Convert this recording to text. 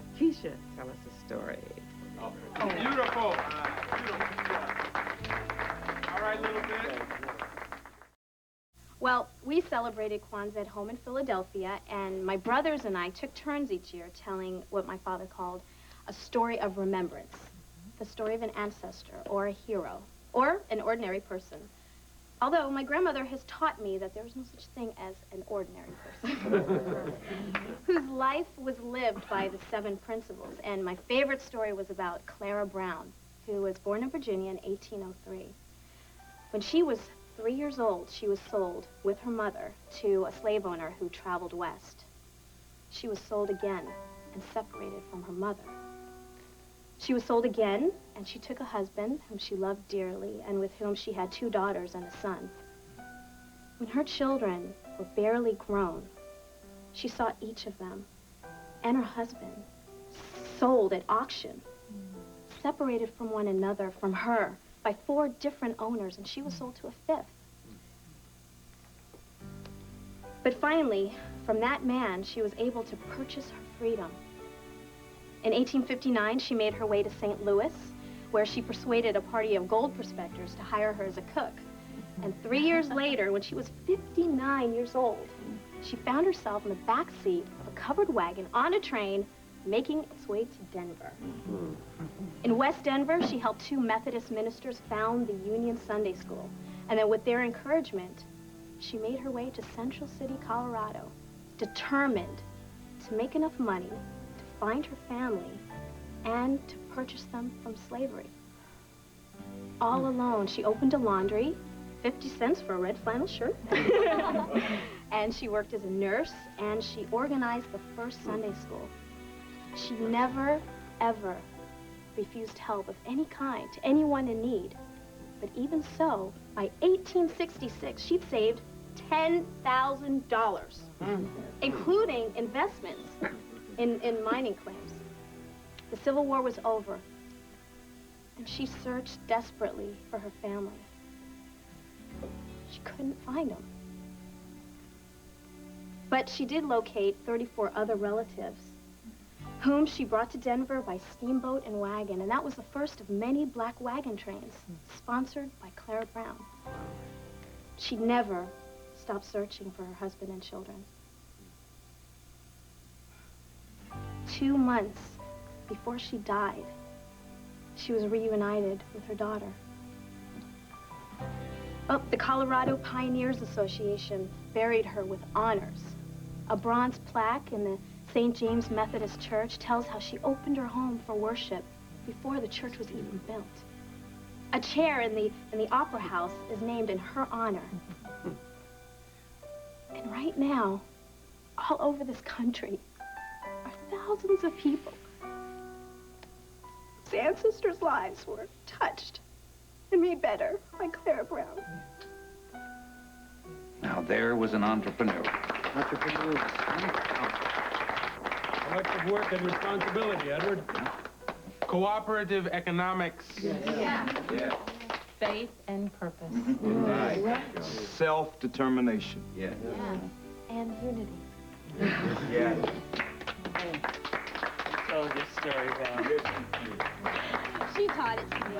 have Keesha tell us a story. Oh, beautiful. All right, little bit. Well, we celebrated Kwanzaa at home in Philadelphia, and my brothers and I took turns each year telling what my father called a story of remembrance, the story of an ancestor or a hero or an ordinary person. Although my grandmother has taught me that there is no such thing as an ordinary person, whose life was lived by the 7 principles. And my favorite story was about Clara Brown, who was born in Virginia in 1803. When she was 3 years old, she was sold with her mother to a slave owner who traveled west. She was sold again and separated from her mother. She was sold again, and she took a husband whom she loved dearly and with whom she had 2 daughters and a son. When her children were barely grown, she saw each of them and her husband sold at auction, separated from one another, from her, by 4 different owners, and she was sold to a 5th. But finally, from that man, she was able to purchase her freedom. In 1859, she made her way to St. Louis, where she persuaded a party of gold prospectors to hire her as a cook. And 3 years later, when she was 59 years old, she found herself in the back seat of a covered wagon on a train making its way to Denver. In West Denver, she helped 2 Methodist ministers found the Union Sunday School. And then with their encouragement, she made her way to Central City, Colorado, determined to make enough money to find her family and to purchase them from slavery. All alone, she opened a laundry, 50 cents for a red flannel shirt. And she worked as a nurse, and she organized the first Sunday school. She never, ever refused help of any kind to anyone in need. But even so, by 1866, she'd saved $10,000, including investments in mining claims. The Civil War was over, and she searched desperately for her family. She couldn't find them. But she did locate 34 other relatives, whom she brought to Denver by steamboat and wagon, and that was the first of many black wagon trains, sponsored by Clara Brown. She never stopped searching for her husband and children. 2 months before she died, she was reunited with her daughter. Oh, the Colorado Pioneers Association buried her with honors. A bronze plaque in the St. James Methodist Church tells how she opened her home for worship before the church was even built. A chair in the Opera House is named in her honor. And right now, all over this country, are thousands of people whose ancestors' lives were touched and made better by Clara Brown. Now there was an entrepreneur. Collective work and responsibility, Edward. Cooperative economics. Yeah. Faith and purpose. Right. Self-determination. Yeah. And unity. Yeah. Tell this story, Bob. She taught it to me.